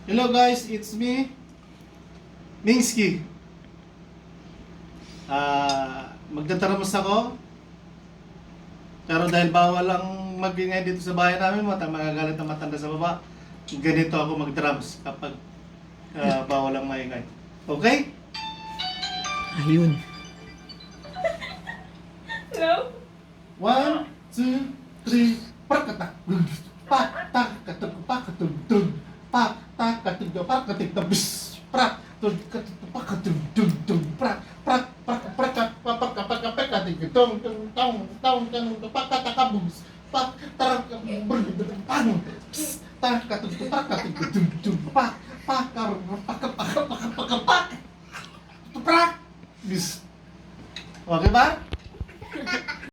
Hello guys, it's me, Mingsky. Magtataramos ako. Pero dahil bawal ang magingay dito sa bahay namin, magagalit ang matanda sa baba. Ganito ako mag-drums kapag bawal ang maingay. Okay? Ayun. Hello? 1, 2, 3, prakatak. Pak, tak, katug, pak, katug, tug. Pak, tak, katug, pak, katug, tabis. Prak, tug, katug, pak, katug, tug, tug. Prak, prak, prak, prakat, papak, kapak, kapak, katug, tong, tong, tong, tong, tong, pak, katakabus. Pak, tarak, pang. Psst, tak, katug, pak, katug, tug, tug. Pak, pak, pak, pak, pak, pak, pak, pak. Prak. Bis. Okay ba?